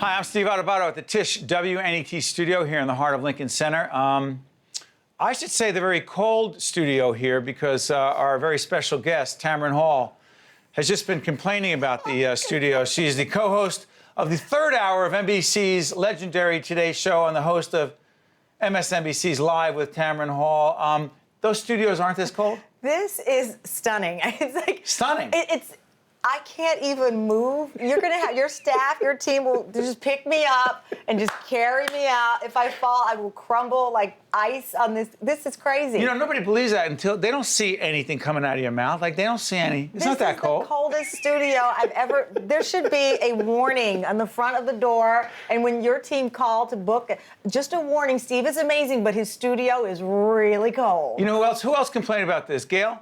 Hi, I'm Steve Adubato at the Tisch WNET studio here in the heart of Lincoln Center. I should say the very cold studio here because our very special guest, Tamron Hall, has just been complaining about the studio. She's the co-host of the third hour of NBC's legendary Today Show and the host of MSNBC's Live with Tamron Hall. Those studios aren't this cold? This is stunning. It's like stunning. I can't even move. You're gonna have your staff, your team will just pick me up and just carry me out. If I fall, I will crumble like ice on this. This is crazy. You know, nobody believes that until they don't see anything coming out of your mouth. Like, they don't see any. It's not that cold. This is the coldest studio I've ever. There should be a warning on the front of the door. And when your team called to book, just a warning. Steve is amazing, but his studio is really cold. You know who else? Who else complained about this? Gail?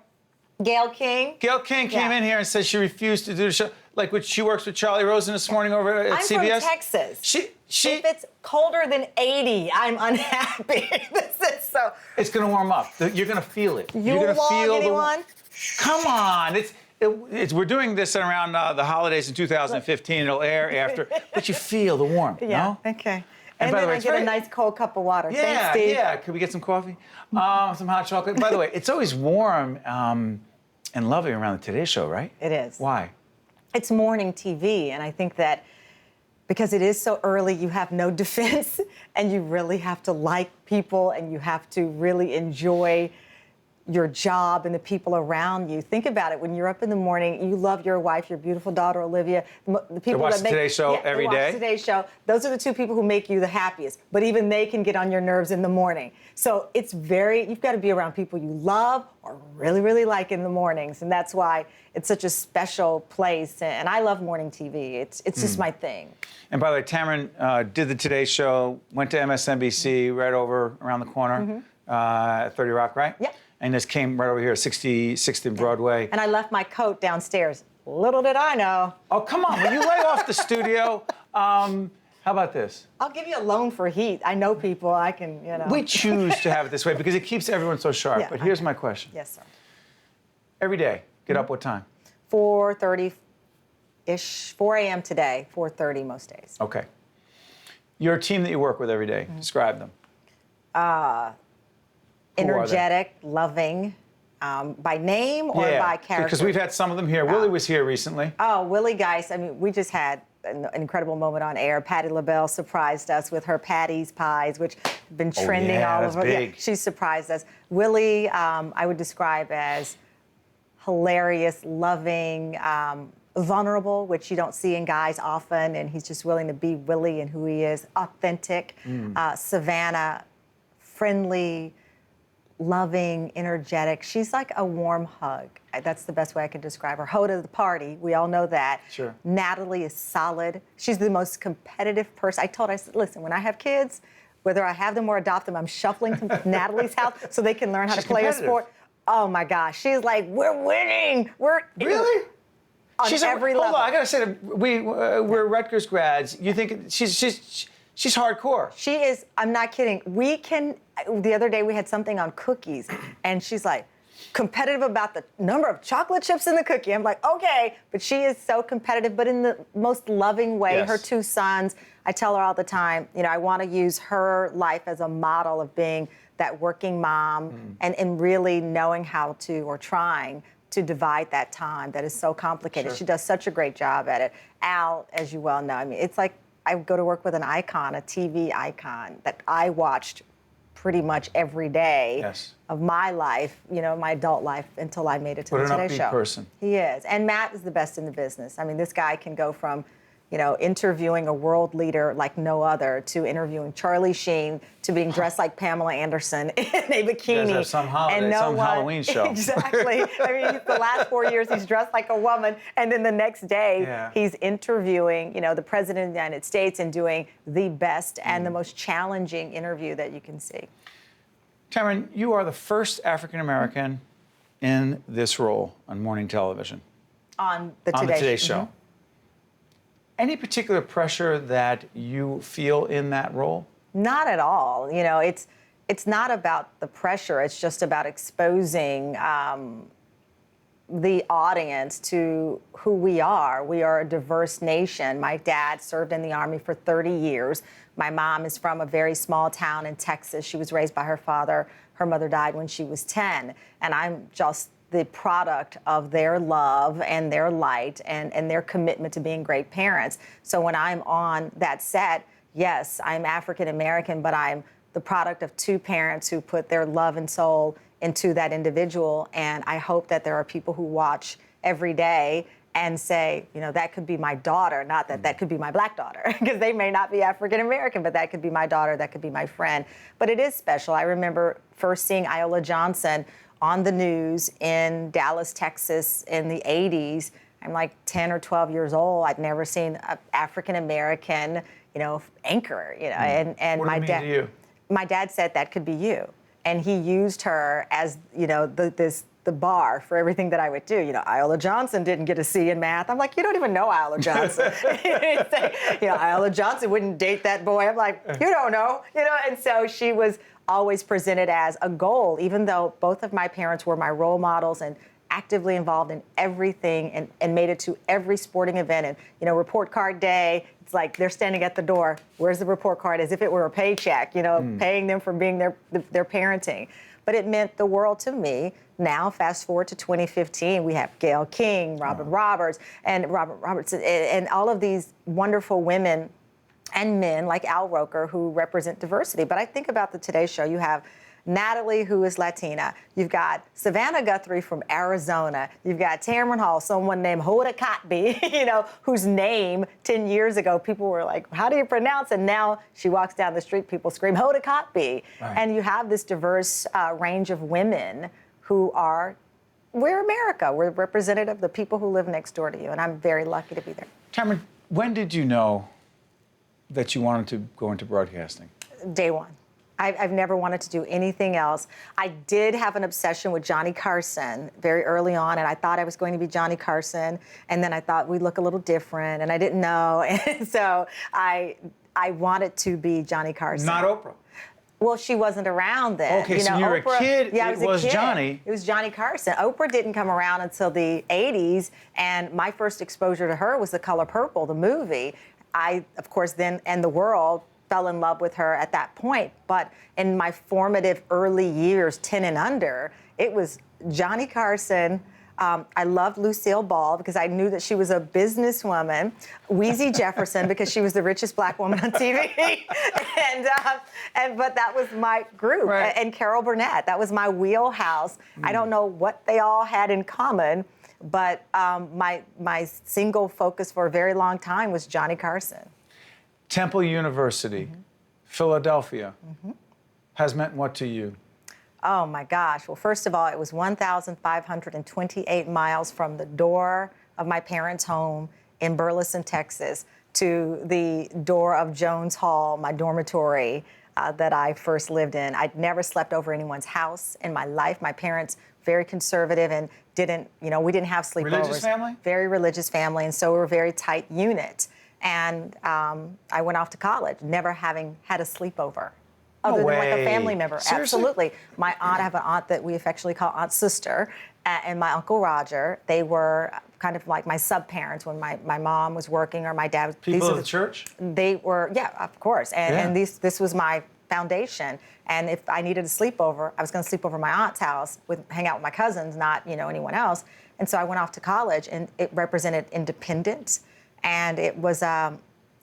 Gail King. Gail King came in here and said she refused to do the show. Like, when she works with Charlie Rosen this morning over at CBS. I'm from Texas. She. If it's colder than 80, I'm unhappy. This is so. It's going to warm up. You're going to feel it. You're going to feel anyone? Come on. We're doing this around the holidays in 2015. It'll air after. But you feel the warmth, yeah, no? Okay. And by the way, I get a nice cold cup of water. Yeah, thanks, Steve. Yeah. Could we get some coffee? Some hot chocolate? By the way, it's always warm and lovely around the Today Show, right? It is. Why? It's morning TV, and I think that because it is so early, you have no defense, and you really have to like people, and you have to really enjoy your job and the people around you. Think about it. When you're up in the morning, you love your wife, your beautiful daughter, Olivia. The people watch that make the Today Show every day? Watch Today Show. Those are the two people who make you the happiest. But even they can get on your nerves in the morning. So it's you've got to be around people you love or really, really like in the mornings. And that's why it's such a special place. And I love morning TV. It's just my thing. And by the way, Tamron did the Today Show, went to MSNBC right over around the corner at 30 Rock, right? Yeah. And this came right over here, 66th and Broadway. And I left my coat downstairs. Little did I know. Oh, come on. Will you lay off the studio? How about this? I'll give you a loan for heat. I know people. I can, you know. We choose to have it this way because it keeps everyone so sharp. Yeah, but here's my question. Yes, sir. Every day, get up what time? 4:30-ish, 4 a.m. today, 4:30 most days. Okay. Your team that you work with every day, describe them. Energetic, loving, by name or by character? Because we've had some of them here. Willie was here recently. Oh, Willie Geist. I mean, we just had an incredible moment on air. Patti LaBelle surprised us with her Patty's Pies, which have been trending all over. Big. Yeah, she surprised us. Willie, I would describe as hilarious, loving, vulnerable, which you don't see in guys often, and he's just willing to be Willie and who he is, authentic. Savannah, friendly, loving, energetic. She's like a warm hug. That's the best way I can describe her. Hoda of the party, we all know that. Sure. Natalie is solid. She's the most competitive person. I said, listen, when I have kids, whether I have them or adopt them, I'm shuffling to Natalie's house so they can learn how to play a sport. Oh my gosh, she's like, we're winning. Really? On every level. Hold on, I gotta say, we're Rutgers grads. You think she's hardcore? She is. I'm not kidding. The other day we had something on cookies, and she's like, competitive about the number of chocolate chips in the cookie. I'm like, okay, but she is so competitive, but in the most loving way. Yes. Her two sons, I tell her all the time, you know, I want to use her life as a model of being that working mom and really knowing how to, or trying to divide that time that is so complicated. Sure. She does such a great job at it. Al, as you well know, I mean, it's like I go to work with an icon, a TV icon that I watched pretty much every day of my life, you know, my adult life until I made it to the Today Show. What an upbeat person. He is. And Matt is the best in the business. I mean, this guy can go from, you know, interviewing a world leader like no other to interviewing Charlie Sheen to being dressed like Pamela Anderson in a bikini. You guys have some holiday, some Halloween show. Exactly. I mean, the last 4 years he's dressed like a woman, and then the next day he's interviewing, you know, the President of the United States and doing the best and the most challenging interview that you can see. Tamron, you are the first African American in this role on morning television. On the Today Show. Any particular pressure that you feel in that role? Not at all. You know, it's not about the pressure. It's just about exposing the audience to who we are. We are a diverse nation. My dad served in the Army for 30 years. My mom is from a very small town in Texas. She was raised by her father. Her mother died when she was 10. And I'm just the product of their love and their light and their commitment to being great parents. So when I'm on that set, yes, I'm African American, but I'm the product of two parents who put their love and soul into that individual. And I hope that there are people who watch every day and say, you know, that could be my daughter, not that that could be my black daughter, because they may not be African American, but that could be my daughter, that could be my friend. But it is special. I remember first seeing Iola Johnson on the news in Dallas, Texas in the 80s. I'm like 10 or 12 years old. I'd never seen an African American, you know, anchor, you know, and What my did it mean to you? My dad said that could be you. And he used her as, you know, the bar for everything that I would do. You know, Iola Johnson didn't get a C in math. I'm like, you don't even know Iola Johnson. You know, Iola Johnson wouldn't date that boy. I'm like, you don't know. You know, and so she was always presented as a goal, even though both of my parents were my role models and actively involved in everything and made it to every sporting event. And, you know, report card day, it's like they're standing at the door. Where's the report card? As if it were a paycheck, you know, paying them for being their parenting. But it meant the world to me. Now, fast forward to 2015, we have Gayle King, Robert Roberts, and all of these wonderful women and men like Al Roker who represent diversity. But I think about the Today Show. You have Natalie, who is Latina. You've got Savannah Guthrie from Arizona. You've got Tamron Hall, someone named Hoda Kotb, you know, whose name 10 years ago people were like, how do you pronounce it? Now she walks down the street, people scream, Hoda Kotb. Right. And you have this diverse range of women who are, we're America. We're representative of the people who live next door to you. And I'm very lucky to be there. Tamron, when did you know that you wanted to go into broadcasting? Day one. I've never wanted to do anything else. I did have an obsession with Johnny Carson very early on, and I thought I was going to be Johnny Carson, and then I thought we'd look a little different, and I didn't know, and so I wanted to be Johnny Carson. Not Oprah. Well, she wasn't around then. Okay, so you were a kid, yeah, it was Johnny. It was Johnny Carson. Oprah didn't come around until the 80s, and my first exposure to her was The Color Purple, the movie. I, of course, then, and the world, fell in love with her at that point. But in my formative early years, 10 and under, it was Johnny Carson. I loved Lucille Ball because I knew that she was a businesswoman. Weezy Jefferson because she was the richest black woman on TV. But that was my group. Right. And Carol Burnett, that was my wheelhouse. I don't know what they all had in common, but my single focus for a very long time was Johnny Carson. Temple University, Philadelphia, has meant what to you? Oh my gosh. Well, first of all, it was 1,528 miles from the door of my parents' home in Burleson, Texas, to the door of Jones Hall, my dormitory that I first lived in. I'd never slept over anyone's house in my life. My parents, very conservative and we didn't have sleepovers. Religious family? Very religious family, and so we were a very tight unit. And I went off to college, never having had a sleepover. Other than like a family member. Seriously? Absolutely. My aunt, I have an aunt that we affectionately call Aunt Sister, and my Uncle Roger. They were kind of like my sub-parents when my mom was working or my dad was... People of the church? They were, yeah, of course. And this was my foundation. And if I needed a sleepover, I was going to sleep over my aunt's house, hang out with my cousins, not anyone else. And so I went off to college, and it represented independence. And it was an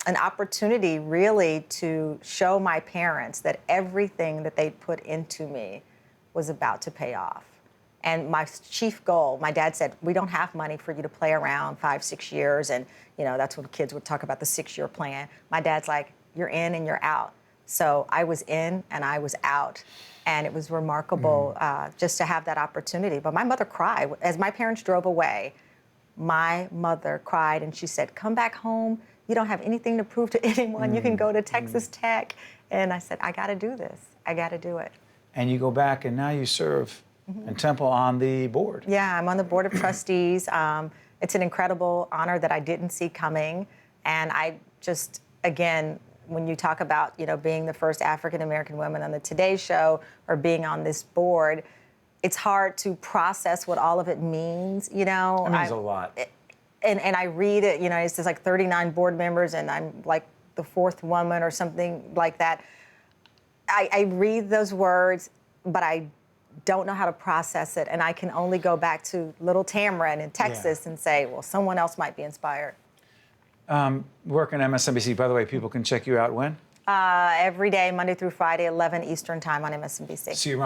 opportunity really to show my parents that everything that they'd put into me was about to pay off. And my chief goal, my dad said, we don't have money for you to play around 5-6 years. And, that's when kids would talk about the 6-year plan. My dad's like, you're in and you're out. So I was in and I was out. And it was remarkable just to have that opportunity. But my mother cried. As my parents drove away, my mother cried and she said, come back home. You don't have anything to prove to anyone. You can go to Texas Tech. And I said, I got to do this. I got to do it. And you go back and now you serve in Temple on the board. Yeah, I'm on the board of trustees. It's an incredible honor that I didn't see coming. And I just, again, when you talk about, being the first African-American woman on the Today Show or being on this board, it's hard to process what all of it means, you know. It means a lot. And I read it, you know, it says like 39 board members and I'm like the fourth woman or something like that. I read those words, but I don't know how to process it. And I can only go back to little Tamron in Texas and say, well, someone else might be inspired. Working at MSNBC, by the way, people can check you out when? Every day, Monday through Friday, 11 Eastern time on MSNBC. So you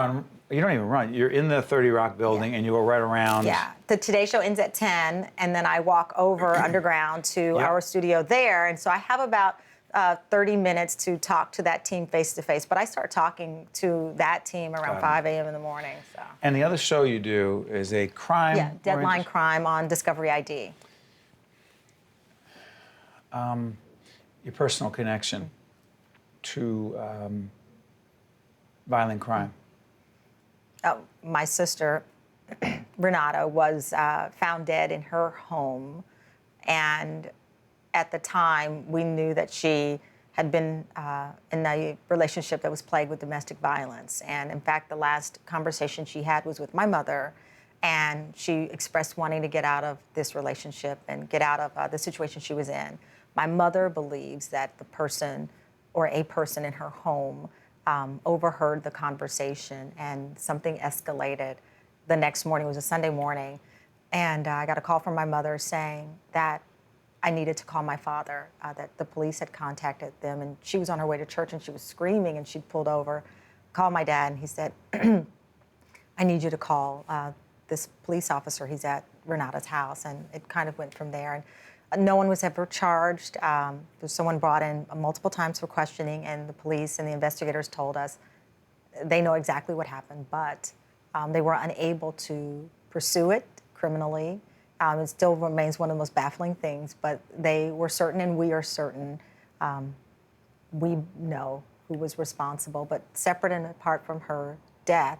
don't even run. You're in the 30 Rock building and you go right around. Yeah, the Today Show ends at 10, and then I walk over underground to our studio there. And so I have about 30 minutes to talk to that team face to face. But I start talking to that team around 5 a.m. in the morning. So. And the other show you do is a crime. Yeah, Deadline Crime on Discovery ID. Your personal connection to violent crime. My sister, Renata, was found dead in her home. And at the time, we knew that she had been in a relationship that was plagued with domestic violence. And in fact, the last conversation she had was with my mother. And she expressed wanting to get out of this relationship and get out of the situation she was in. My mother believes that the person or a person in her home overheard the conversation and something escalated. The next morning, it was a Sunday morning, and I got a call from my mother saying that I needed to call my father, that the police had contacted them, and she was on her way to church and she was screaming and she'd pulled over, called my dad, and he said, I need you to call this police officer. He's at Renata's house, and it kind of went from there. And no one was ever charged. Someone brought in multiple times for questioning, and the police and the investigators told us they know exactly what happened, but they were unable to pursue it criminally. It still remains one of the most baffling things, but they were certain, and we are certain. We know who was responsible, but separate and apart from her death,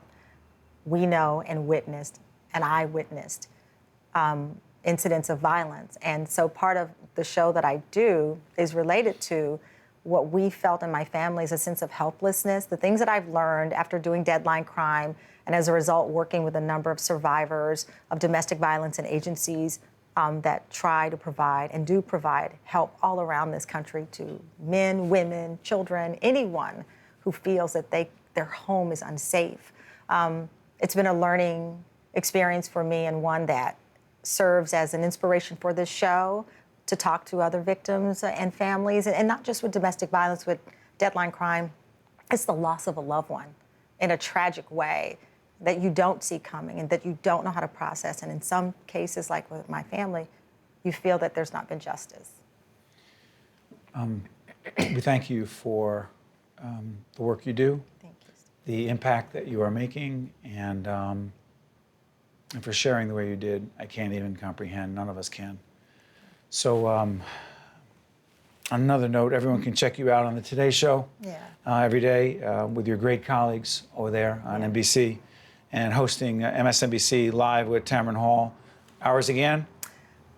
we know and witnessed, and I witnessed, incidents of violence. And so part of the show that I do is related to what we felt in my family is a sense of helplessness, the things that I've learned after doing Deadline Crime, and as a result, working with a number of survivors of domestic violence and agencies that try to provide and do provide help all around this country to men, women, children, anyone who feels that their home is unsafe. It's been a learning experience for me, and one that serves as an inspiration for this show to talk to other victims and families, and not just with domestic violence, with Deadline Crime. It's the loss of a loved one in a tragic way that you don't see coming and that you don't know how to process. And in some cases, like with my family, you feel that there's not been justice. We thank you for the work you do, Thank you. the impact that you are making, and for sharing the way you did. I can't even comprehend. None of us can. So on another note, everyone can check you out on the Today Show every day with your great colleagues over there on NBC, and hosting MSNBC Live with Tamron Hall. Hours again?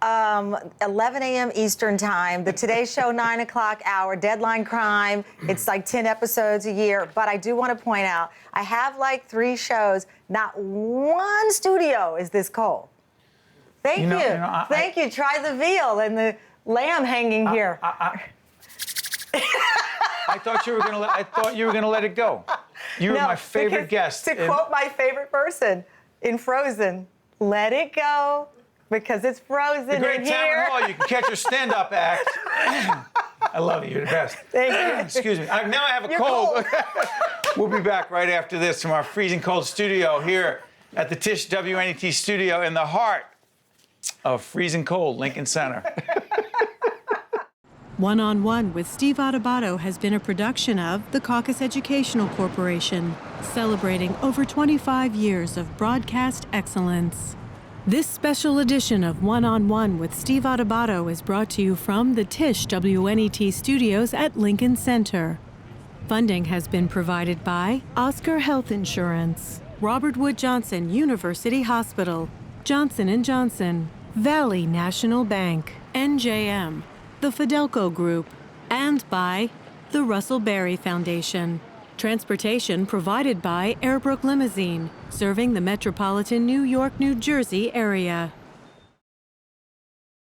11 a.m. Eastern time, the Today Show 9 o'clock hour, Deadline Crime. It's like 10 episodes a year. But I do want to point out, I have like 3 shows. Not one studio is this cold. Thank you. Thank you. Try the veal and the lamb hanging here. I thought you were gonna. I thought you were gonna let it go. You were my favorite guest. To quote my favorite person in Frozen, "Let it go because it's frozen the great in here." Tamron Hall. You can catch your stand-up act. I love you. You're the best. Thank you. Excuse me. Now I have a You're cold. We'll be back right after this from our freezing cold studio here at the Tisch WNET studio in the heart of freezing cold Lincoln Center. One-on-One with Steve Adubato has been a production of the Caucus Educational Corporation, celebrating over 25 years of broadcast excellence. This special edition of One-on-One with Steve Adubato is brought to you from the Tisch WNET studios at Lincoln Center. Funding has been provided by Oscar Health Insurance, Robert Wood Johnson University Hospital, Johnson & Johnson, Valley National Bank, NJM, the Fidelco Group, and by the Russell Berry Foundation. Transportation provided by Airbrook Limousine, serving the metropolitan New York, New Jersey area.